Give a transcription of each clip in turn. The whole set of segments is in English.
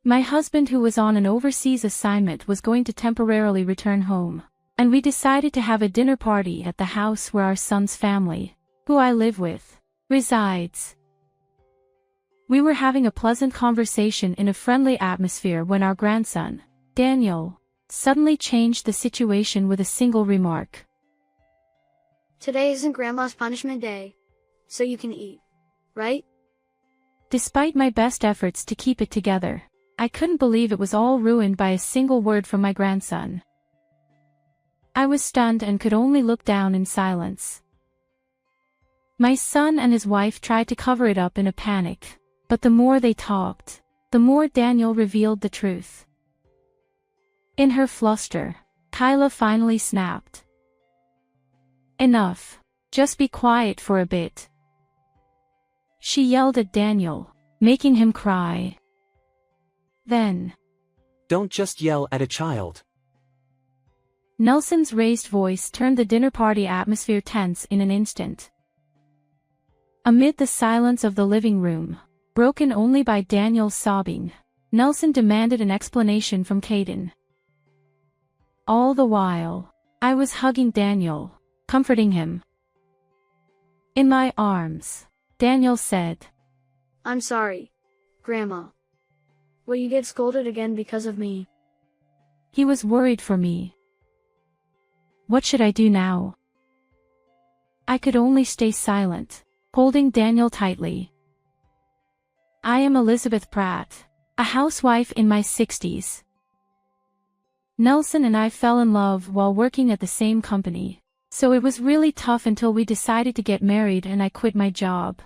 My husband, who was on an overseas assignment, was going to temporarily return home, and we decided to have a dinner party at the house where our son's family, who I live with, resides. We were having a pleasant conversation in a friendly atmosphere when our grandson, Daniel, suddenly changed the situation with a single remark. Today isn't Grandma's punishment day, so you can eat, right? Despite my best efforts to keep it together, I couldn't believe it was all ruined by a single word from my grandson. I was stunned and could only look down in silence. My son and his wife tried to cover it up in a panic, but the more they talked, the more Daniel revealed the truth. In her fluster, Kyla finally snapped. "Enough. Just be quiet for a bit." She yelled at Daniel, making him cry. Then, "Don't just yell at a child." Nelson's raised voice turned the dinner party atmosphere tense in an instant. Amid the silence of the living room, broken only by Daniel's sobbing, Nelson demanded an explanation from Caden. All the while, I was hugging Daniel, comforting him. In my arms, Daniel said, "I'm sorry, Grandma. Will you get scolded again because of me?" He was worried for me. What should I do now? I could only stay silent, holding Daniel tightly. I am Elizabeth Pratt, a housewife in my 60s. Nelson and I fell in love while working at the same company, so it was really tough until we decided to get married and I quit my job.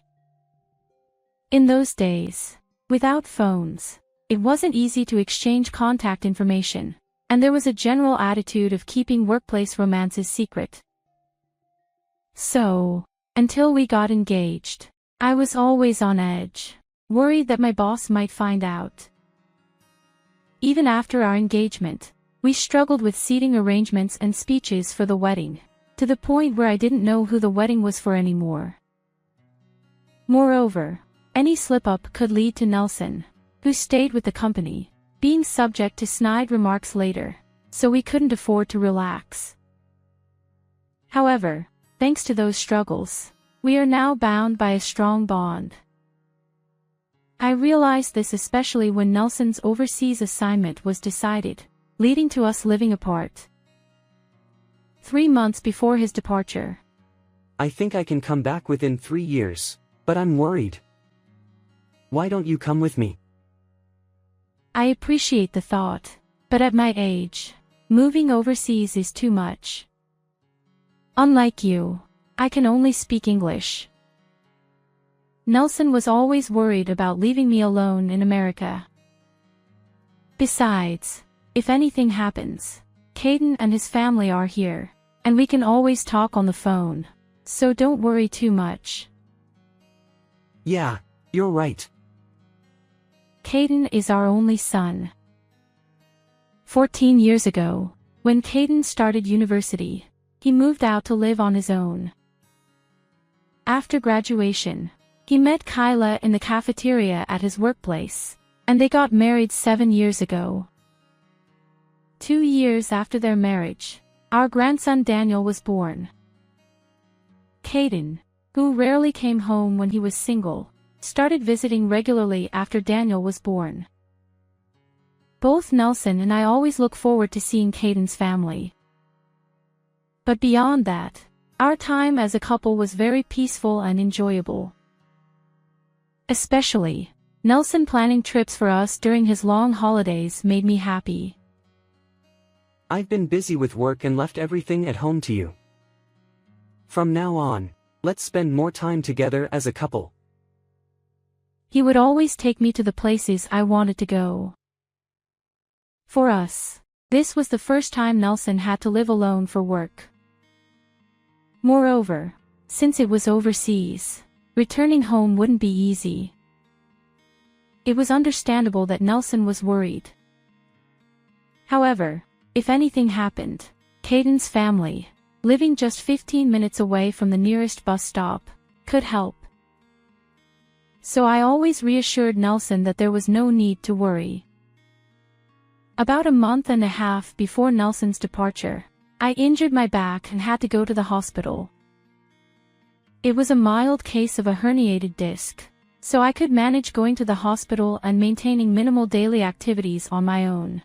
In those days, without phones, it wasn't easy to exchange contact information, and there was a general attitude of keeping workplace romances secret. So, until we got engaged, I was always on edge, worried that my boss might find out. Even after our engagement, we struggled with seating arrangements and speeches for the wedding, to the point where I didn't know who the wedding was for anymore. Moreover, any slip-up could lead to Nelson, who stayed with the company, being subject to snide remarks later, so we couldn't afford to relax. However, thanks to those struggles, we are now bound by a strong bond. I realized this especially when Nelson's overseas assignment was decided, leading to us living apart. 3 months before his departure. "I think I can come back within 3 years, but I'm worried. Why don't you come with me?" I appreciate the thought, but at my age, moving overseas is too much. Unlike you, I can only speak English. Nelson was always worried about leaving me alone in America. Besides, if anything happens, Caden and his family are here, and we can always talk on the phone, so don't worry too much. "Yeah, you're right." Caden is our only son. 14 years ago, when Caden started university, he moved out to live on his own. After graduation, he met Kyla in the cafeteria at his workplace, and they got married 7 years ago. 2 years after their marriage, our grandson Daniel was born. Caden, who rarely came home when he was single, started visiting regularly after Daniel was born. Both Nelson and I always look forward to seeing Caden's family. But beyond that, our time as a couple was very peaceful and enjoyable. Especially, Nelson planning trips for us during his long holidays made me happy. "I've been busy with work and left everything at home to you. From now on, let's spend more time together as a couple." He would always take me to the places I wanted to go. For us, this was the first time Nelson had to live alone for work. Moreover, since it was overseas, returning home wouldn't be easy. It was understandable that Nelson was worried. However, if anything happened, Caden's family, living just 15 minutes away from the nearest bus stop, could help. So I always reassured Nelson that there was no need to worry. About a month and a half before Nelson's departure, I injured my back and had to go to the hospital. It was a mild case of a herniated disc, so I could manage going to the hospital and maintaining minimal daily activities on my own.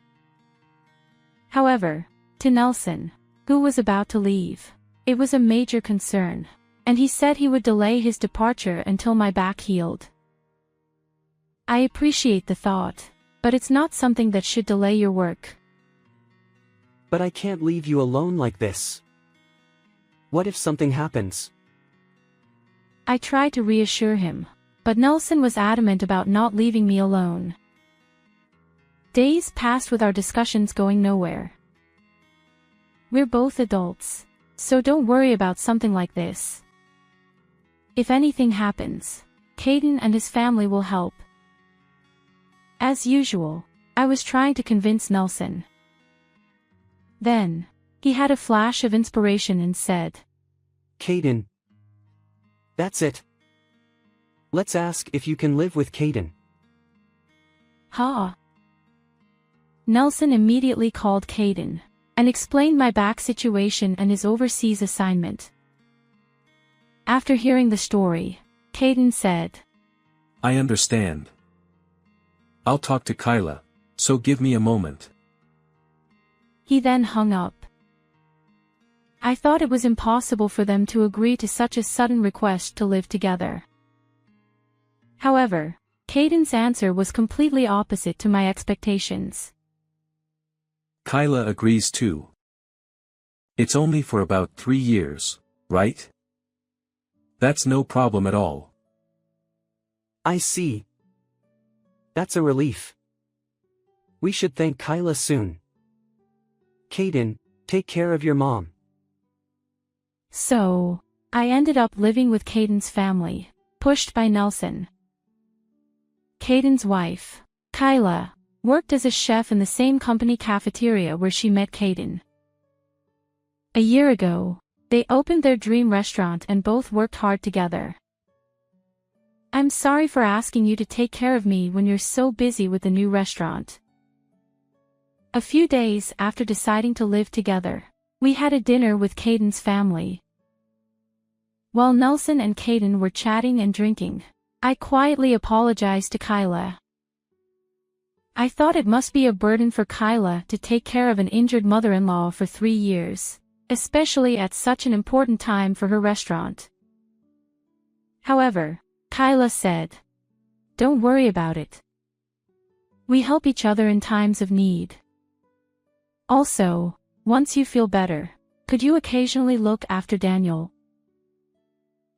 However, to Nelson, who was about to leave, it was a major concern, and he said he would delay his departure until my back healed. I appreciate the thought, but it's not something that should delay your work. But I can't leave you alone like this. What if something happens? I tried to reassure him, but Nelson was adamant about not leaving me alone. Days passed with our discussions going nowhere. We're both adults, so don't worry about something like this. If anything happens, Caden and his family will help. As usual, I was trying to convince Nelson. Then, he had a flash of inspiration and said, Caden. That's it. Let's ask if you can live with Caden. Ha! Nelson immediately called Caden, and explained my back situation and his overseas assignment. After hearing the story, Caden said, I understand. I'll talk to Kyla, so give me a moment. He then hung up. I thought it was impossible for them to agree to such a sudden request to live together. However, Caden's answer was completely opposite to my expectations. Kyla agrees too. It's only for about 3 years, right? That's no problem at all. I see. That's a relief. We should thank Kyla soon. Caden, take care of your mom. So, I ended up living with Caden's family, pushed by Nelson. Caden's wife, Kyla, worked as a chef in the same company cafeteria where she met Caden. A year ago, they opened their dream restaurant and both worked hard together. I'm sorry for asking you to take care of me when you're so busy with the new restaurant. A few days after deciding to live together, we had a dinner with Caden's family. While Nelson and Caden were chatting and drinking, I quietly apologized to Kyla. I thought it must be a burden for Kyla to take care of an injured mother-in-law for 3 years, especially at such an important time for her restaurant. However, Kyla said, "Don't worry about it. We help each other in times of need. Also, once you feel better, could you occasionally look after Daniel?"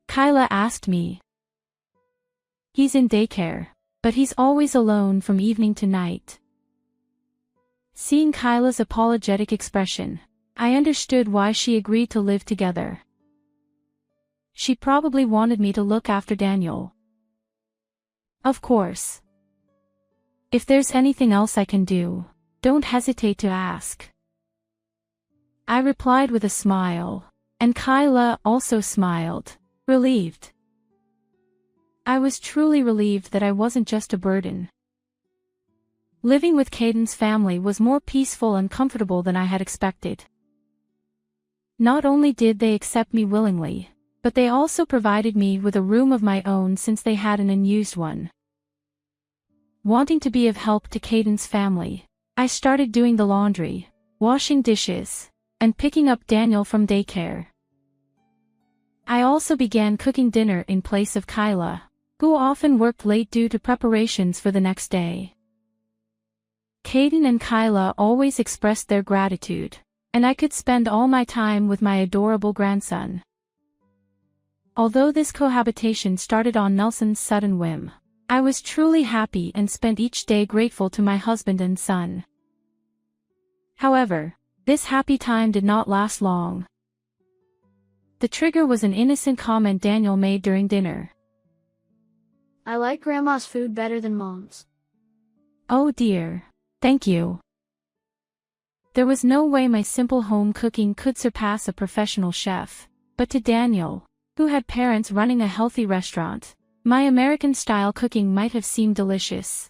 Kyla asked me. He's in daycare, but he's always alone from evening to night. Seeing Kyla's apologetic expression, I understood why she agreed to live together. She probably wanted me to look after Daniel. Of course. If there's anything else I can do, don't hesitate to ask. I replied with a smile, and Kyla also smiled, relieved. I was truly relieved that I wasn't just a burden. Living with Caden's family was more peaceful and comfortable than I had expected. Not only did they accept me willingly, but they also provided me with a room of my own since they had an unused one. Wanting to be of help to Caden's family, I started doing the laundry, washing dishes, and picking up Daniel from daycare. I also began cooking dinner in place of Kyla, who often worked late due to preparations for the next day. Caden and Kyla always expressed their gratitude, and I could spend all my time with my adorable grandson. Although this cohabitation started on Nelson's sudden whim, I was truly happy and spent each day grateful to my husband and son. However, this happy time did not last long. The trigger was an innocent comment Daniel made during dinner. I like Grandma's food better than Mom's. Oh dear. Thank you. There was no way my simple home cooking could surpass a professional chef, but to Daniel, who had parents running a healthy restaurant, my American-style cooking might have seemed delicious.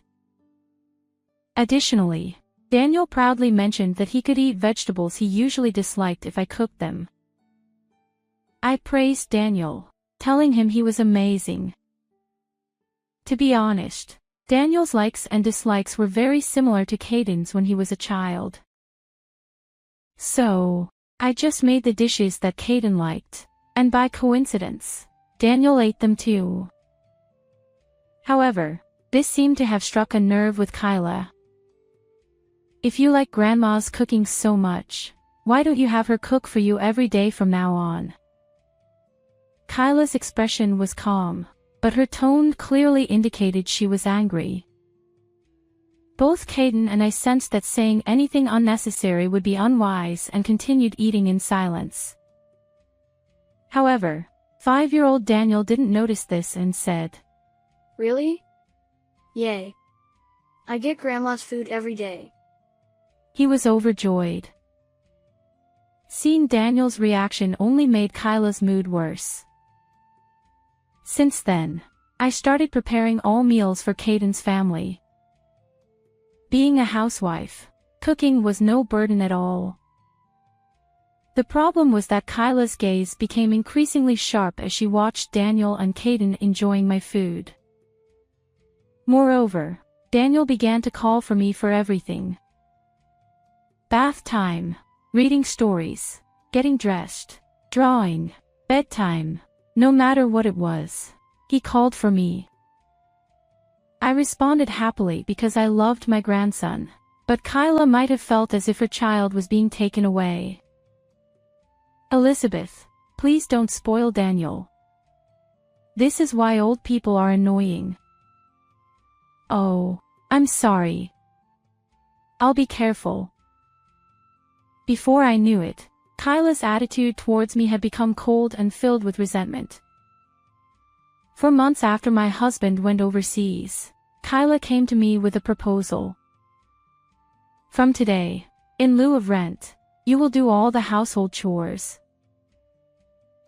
Additionally, Daniel proudly mentioned that he could eat vegetables he usually disliked if I cooked them. I praised Daniel, telling him he was amazing. To be honest, Daniel's likes and dislikes were very similar to Caden's when he was a child. So, I just made the dishes that Caden liked, and by coincidence, Daniel ate them too. However, this seemed to have struck a nerve with Kyla. If you like Grandma's cooking so much, why don't you have her cook for you every day from now on? Kyla's expression was calm, but her tone clearly indicated she was angry. Both Caden and I sensed that saying anything unnecessary would be unwise and continued eating in silence. However, 5-year-old Daniel didn't notice this and said, Really? Yay. I get Grandma's food every day. He was overjoyed. Seeing Daniel's reaction only made Kyla's mood worse. Since then, I started preparing all meals for Caden's family. Being a housewife, cooking was no burden at all. The problem was that Kyla's gaze became increasingly sharp as she watched Daniel and Caden enjoying my food. Moreover, Daniel began to call for me for everything. Bath time, reading stories, getting dressed, drawing, bedtime, no matter what it was, he called for me. I responded happily because I loved my grandson, but Kyla might have felt as if her child was being taken away. Elizabeth, please don't spoil Daniel. This is why old people are annoying. Oh, I'm sorry. I'll be careful. Before I knew it, Kyla's attitude towards me had become cold and filled with resentment. For months after my husband went overseas, Kyla came to me with a proposal. From today, in lieu of rent, you will do all the household chores.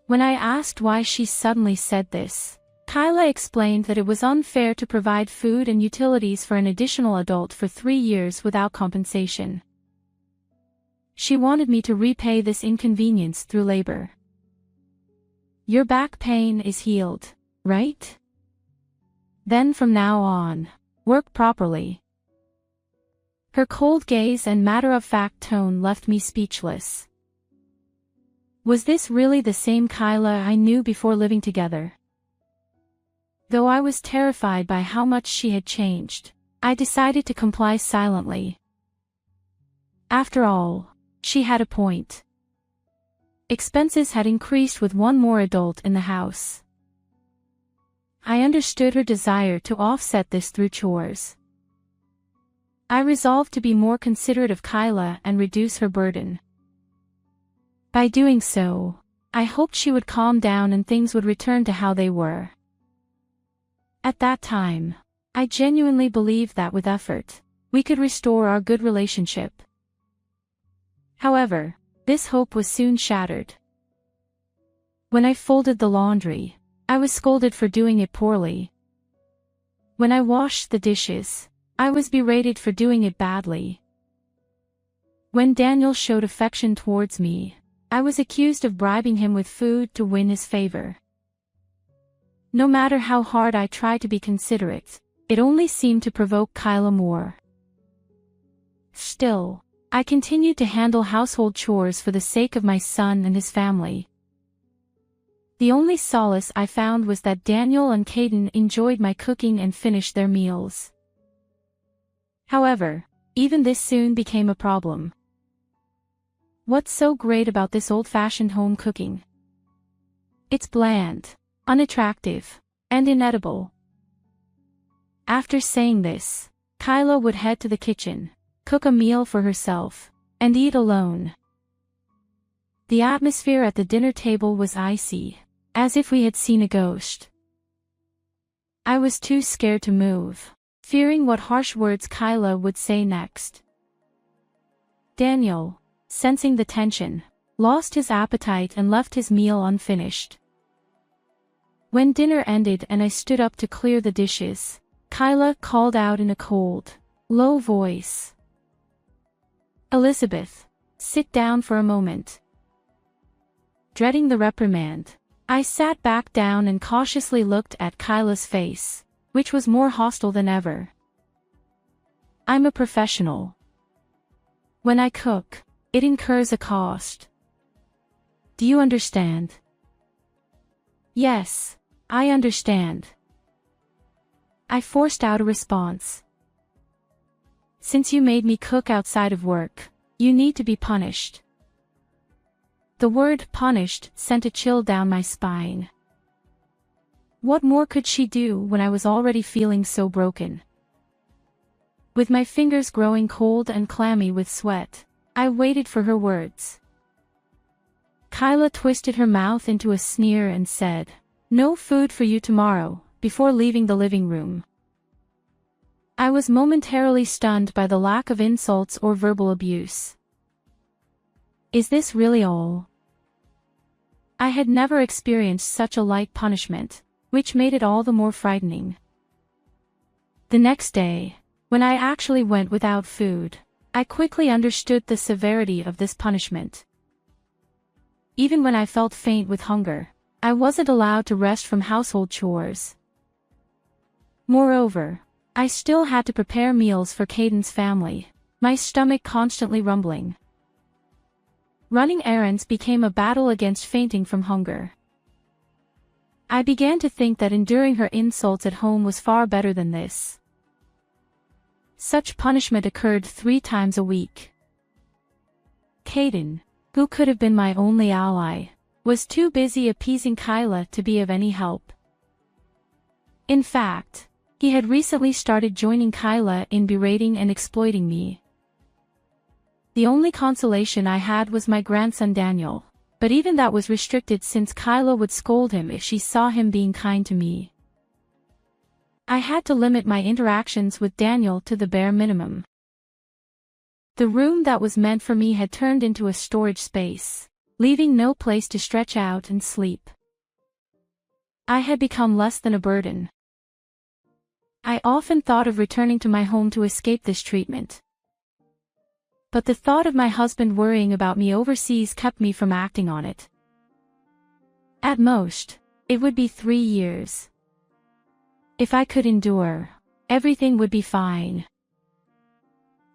When I asked why she suddenly said this, Kyla explained that it was unfair to provide food and utilities for an additional adult for 3 years without compensation. She wanted me to repay this inconvenience through labor. Your back pain is healed, right? Then from now on, work properly. Her cold gaze and matter-of-fact tone left me speechless. Was this really the same Kyla I knew before living together? Though I was terrified by how much she had changed, I decided to comply silently. After all, she had a point. Expenses had increased with one more adult in the house. I understood her desire to offset this through chores. I resolved to be more considerate of Kyla and reduce her burden. By doing so, I hoped she would calm down and things would return to how they were. At that time, I genuinely believed that with effort, we could restore our good relationship. However, this hope was soon shattered. When I folded the laundry, I was scolded for doing it poorly. When I washed the dishes, I was berated for doing it badly. When Daniel showed affection towards me, I was accused of bribing him with food to win his favor. No matter how hard I tried to be considerate, it only seemed to provoke Kyla more. Still, I continued to handle household chores for the sake of my son and his family. The only solace I found was that Daniel and Caden enjoyed my cooking and finished their meals. However, even this soon became a problem. What's so great about this old-fashioned home cooking? It's bland, unattractive, and inedible. After saying this, Kyla would head to the kitchen, cook a meal for herself, and eat alone. The atmosphere at the dinner table was icy, as if we had seen a ghost. I was too scared to move, fearing what harsh words Kyla would say next. Daniel, sensing the tension, lost his appetite and left his meal unfinished. When dinner ended and I stood up to clear the dishes, Kyla called out in a cold, low voice. Elizabeth, sit down for a moment. Dreading the reprimand, I sat back down and cautiously looked at Kyla's face, which was more hostile than ever. I'm a professional. When I cook, it incurs a cost. Do you understand? Yes, I understand. I forced out a response. Since you made me cook outside of work, you need to be punished. The word punished sent a chill down my spine. What more could she do when I was already feeling so broken? With my fingers growing cold and clammy with sweat, I waited for her words. Kyla twisted her mouth into a sneer and said, "No food for you tomorrow," before leaving the living room. I was momentarily stunned by the lack of insults or verbal abuse. Is this really all? I had never experienced such a light punishment, which made it all the more frightening. The next day, when I actually went without food, I quickly understood the severity of this punishment. Even when I felt faint with hunger, I wasn't allowed to rest from household chores. Moreover, I still had to prepare meals for Caden's family, my stomach constantly rumbling. Running errands became a battle against fainting from hunger. I began to think that enduring her insults at home was far better than this. Such punishment occurred 3 times a week. Caden, who could have been my only ally, was too busy appeasing Kyla to be of any help. In fact, he had recently started joining Kyla in berating and exploiting me. The only consolation I had was my grandson Daniel, but even that was restricted since Kyla would scold him if she saw him being kind to me. I had to limit my interactions with Daniel to the bare minimum. The room that was meant for me had turned into a storage space, leaving no place to stretch out and sleep. I had become less than a burden. I often thought of returning to my home to escape this treatment. But the thought of my husband worrying about me overseas kept me from acting on it. At most, it would be 3 years. If I could endure, everything would be fine.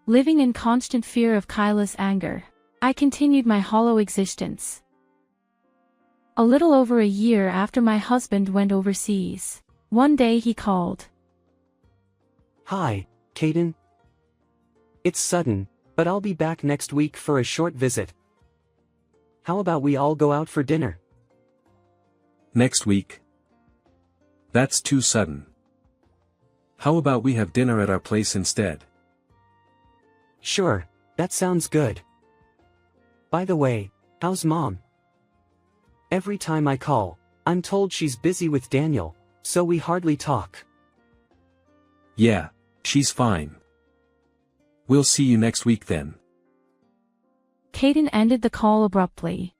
Living in constant fear of Kyla's anger, I continued my hollow existence. A little over a year after my husband went overseas, one day he called. Hi, Caden. It's sudden, but I'll be back next week for a short visit. How about we all go out for dinner? Next week? That's too sudden. How about we have dinner at our place instead? Sure, that sounds good. By the way, how's Mom? Every time I call, I'm told she's busy with Daniel, so we hardly talk. Yeah, she's fine. We'll see you next week then. Caden ended the call abruptly.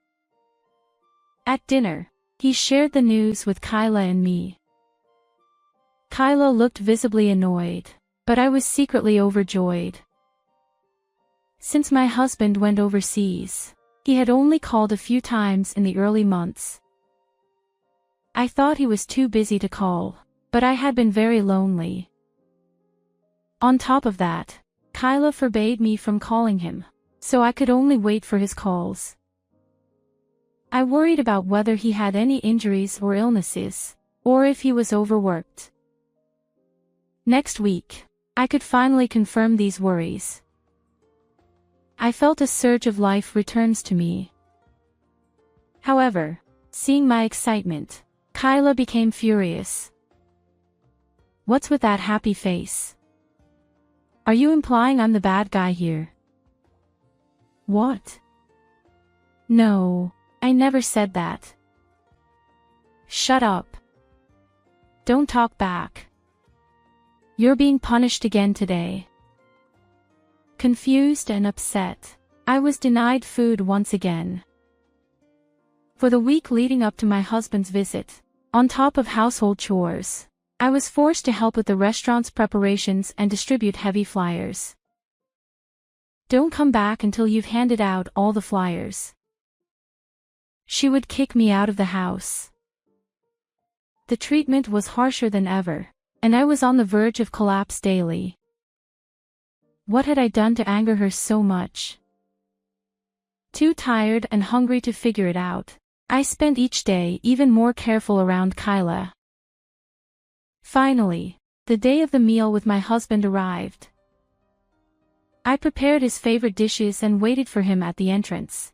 At dinner, he shared the news with Kyla and me. Kyla looked visibly annoyed, but I was secretly overjoyed. Since my husband went overseas, he had only called a few times in the early months. I thought he was too busy to call, but I had been very lonely. On top of that, Kyla forbade me from calling him, so I could only wait for his calls. I worried about whether he had any injuries or illnesses, or if he was overworked. Next week, I could finally confirm these worries. I felt a surge of life returns to me. However, seeing my excitement, Kyla became furious. What's with that happy face? Are you implying I'm the bad guy here? What? No, I never said that. Shut up. Don't talk back. You're being punished again today. Confused and upset, I was denied food once again. For the week leading up to my husband's visit, on top of household chores, I was forced to help with the restaurant's preparations and distribute heavy flyers. Don't come back until you've handed out all the flyers. She would kick me out of the house. The treatment was harsher than ever, and I was on the verge of collapse daily. What had I done to anger her so much? Too tired and hungry to figure it out, I spent each day even more careful around Kyla. Finally, the day of the meal with my husband arrived. I prepared his favorite dishes and waited for him at the entrance.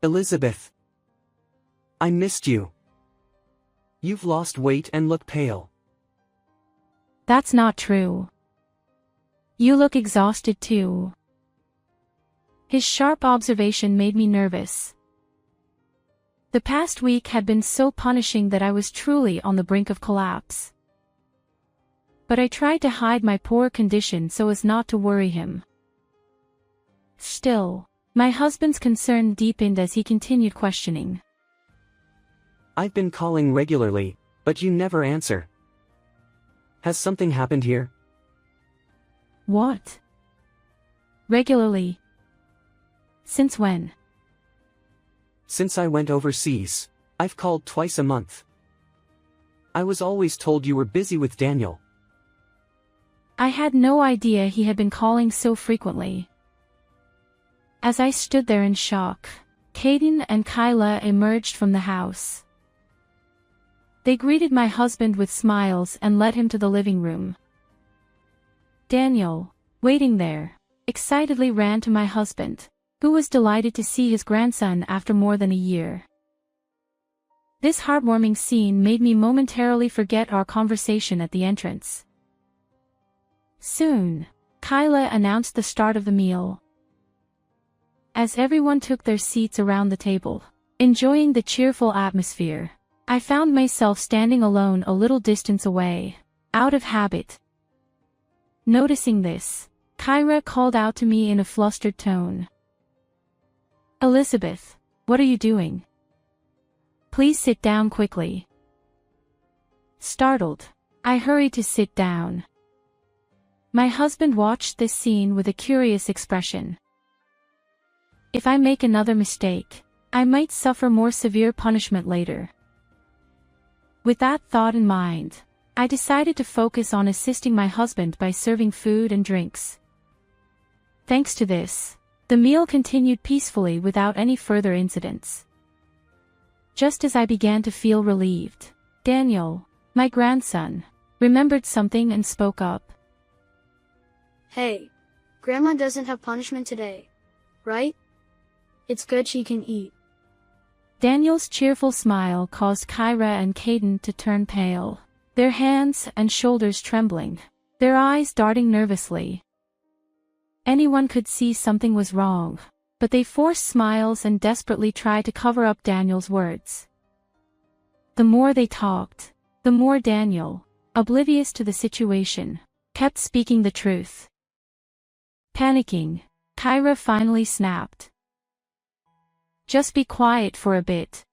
Elizabeth. I missed you. You've lost weight and look pale. That's not true. You look exhausted too. His sharp observation made me nervous. The past week had been so punishing that I was truly on the brink of collapse. But I tried to hide my poor condition so as not to worry him. Still, my husband's concern deepened as he continued questioning. I've been calling regularly, but you never answer. Has something happened here? What? Regularly? Since when? Since I went overseas, I've called twice a month. I was always told you were busy with Daniel. I had no idea he had been calling so frequently. As I stood there in shock, Caden and Kyla emerged from the house. They greeted my husband with smiles and led him to the living room. Daniel, waiting there, excitedly ran to my husband, who was delighted to see his grandson after more than a year. This heartwarming scene made me momentarily forget our conversation at the entrance. Soon, Kyla announced the start of the meal. As everyone took their seats around the table, enjoying the cheerful atmosphere, I found myself standing alone a little distance away, out of habit. Noticing this, Kyra called out to me in a flustered tone. Elizabeth, what are you doing? Please sit down quickly. Startled, I hurried to sit down. My husband watched this scene with a curious expression. If I make another mistake, I might suffer more severe punishment later. With that thought in mind, I decided to focus on assisting my husband by serving food and drinks. Thanks to this, the meal continued peacefully without any further incidents. Just as I began to feel relieved, Daniel, my grandson, remembered something and spoke up. Hey, Grandma doesn't have punishment today, right? It's good she can eat. Daniel's cheerful smile caused Kyra and Caden to turn pale, their hands and shoulders trembling, their eyes darting nervously. Anyone could see something was wrong, but they forced smiles and desperately tried to cover up Daniel's words. The more they talked, the more Daniel, oblivious to the situation, kept speaking the truth. Panicking, Kyra finally snapped. Just be quiet for a bit,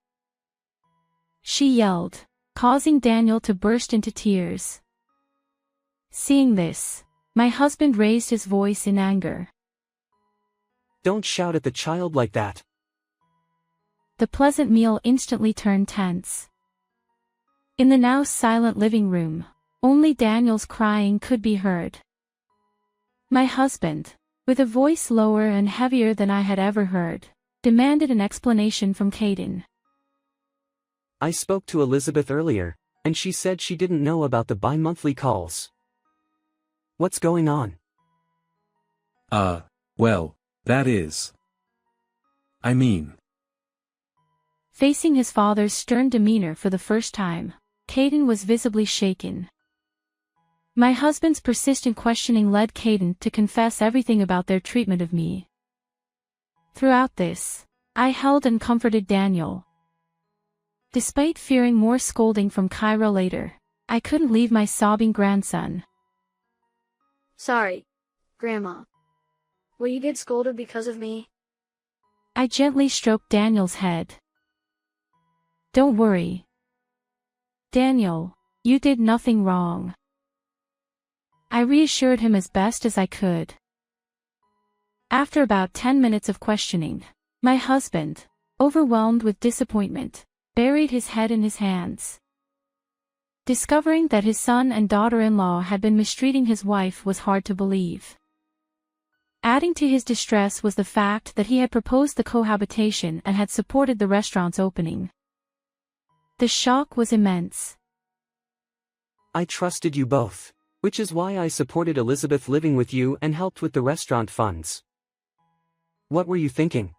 she yelled, causing Daniel to burst into tears. Seeing this, my husband raised his voice in anger. Don't shout at the child like that. The pleasant meal instantly turned tense. In the now silent living room, only Daniel's crying could be heard. My husband, with a voice lower and heavier than I had ever heard, demanded an explanation from Caden. I spoke to Elizabeth earlier, and she said she didn't know about the bi-monthly calls. What's going on? Well, that is. I mean. Facing his father's stern demeanor for the first time, Caden was visibly shaken. My husband's persistent questioning led Caden to confess everything about their treatment of me. Throughout this, I held and comforted Daniel. Despite fearing more scolding from Kyra later, I couldn't leave my sobbing grandson. Sorry, Grandma. Will you get scolded because of me? I gently stroked Daniel's head. Don't worry. Daniel, you did nothing wrong. I reassured him as best as I could. After about 10 minutes of questioning, my husband, overwhelmed with disappointment, buried his head in his hands. Discovering that his son and daughter-in-law had been mistreating his wife was hard to believe. Adding to his distress was the fact that he had proposed the cohabitation and had supported the restaurant's opening. The shock was immense. I trusted you both, which is why I supported Elizabeth living with you and helped with the restaurant funds. What were you thinking?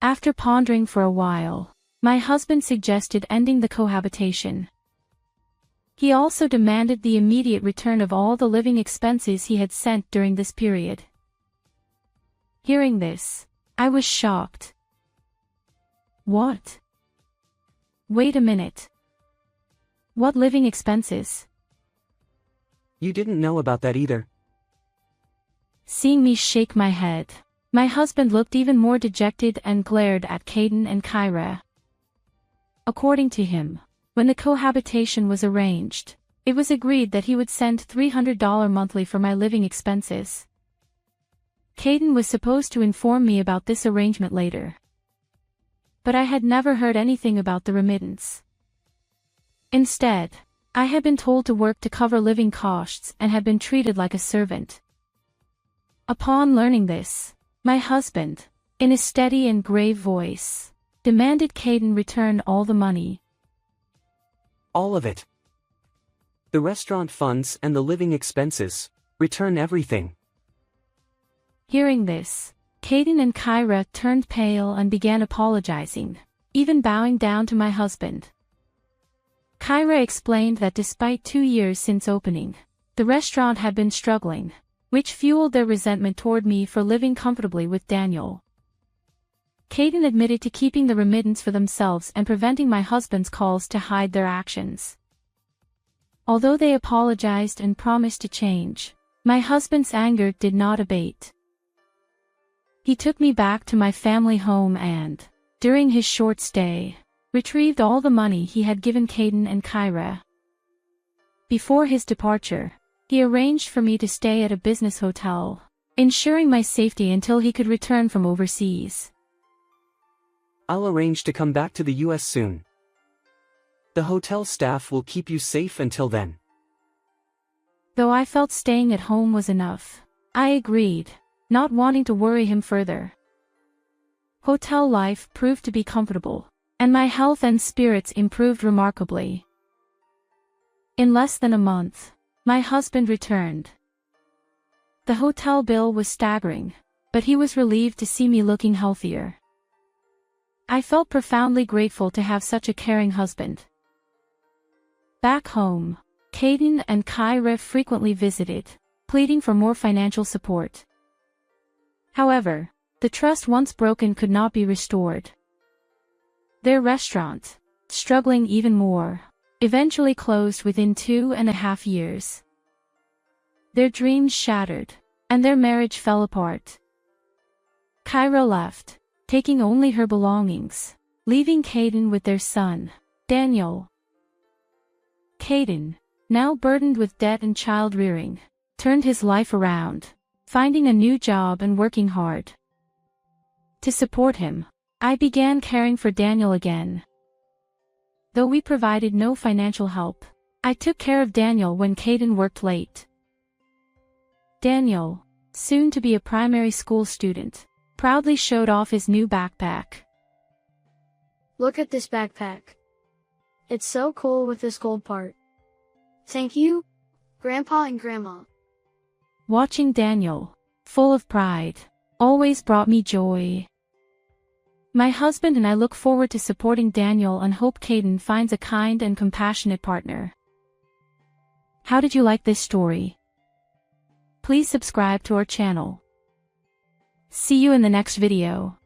After pondering for a while, my husband suggested ending the cohabitation. He also demanded the immediate return of all the living expenses he had sent during this period. Hearing this, I was shocked. What? Wait a minute. What living expenses? You didn't know about that either. Seeing me shake my head, my husband looked even more dejected and glared at Caden and Kyra. According to him, when the cohabitation was arranged, it was agreed that he would send $300 monthly for my living expenses. Caden was supposed to inform me about this arrangement later. But I had never heard anything about the remittance. Instead, I had been told to work to cover living costs and had been treated like a servant. Upon learning this, my husband, in a steady and grave voice, demanded Caden return all the money. All of it. The restaurant funds and the living expenses. Return everything. Hearing this, Caden and Kyra turned pale and began apologizing, even bowing down to my husband. Kyra explained that despite 2 years since opening, the restaurant had been struggling, which fueled their resentment toward me for living comfortably with Daniel. Caden admitted to keeping the remittance for themselves and preventing my husband's calls to hide their actions. Although they apologized and promised to change, my husband's anger did not abate. He took me back to my family home and, during his short stay, retrieved all the money he had given Caden and Kyra. Before his departure, he arranged for me to stay at a business hotel, ensuring my safety until he could return from overseas. I'll arrange to come back to the US soon. The hotel staff will keep you safe until then. Though I felt staying at home was enough, I agreed, not wanting to worry him further. Hotel life proved to be comfortable, and my health and spirits improved remarkably. In less than a month, my husband returned. The hotel bill was staggering, but he was relieved to see me looking healthier. I felt profoundly grateful to have such a caring husband. Back home, Caden and Kyra frequently visited, pleading for more financial support. However, the trust once broken could not be restored. Their restaurant, struggling even more, eventually closed within 2.5 years. Their dreams shattered, and their marriage fell apart. Kyra left, taking only her belongings, leaving Caden with their son, Daniel. Caden, now burdened with debt and child-rearing, turned his life around, finding a new job and working hard. To support him, I began caring for Daniel again. Though we provided no financial help, I took care of Daniel when Caden worked late. Daniel, soon to be a primary school student, proudly showed off his new backpack. Look at this backpack. It's so cool with this gold part. Thank you, Grandpa and Grandma. Watching Daniel, full of pride, always brought me joy. My husband and I look forward to supporting Daniel and hope Caden finds a kind and compassionate partner. How did you like this story? Please subscribe to our channel. See you in the next video.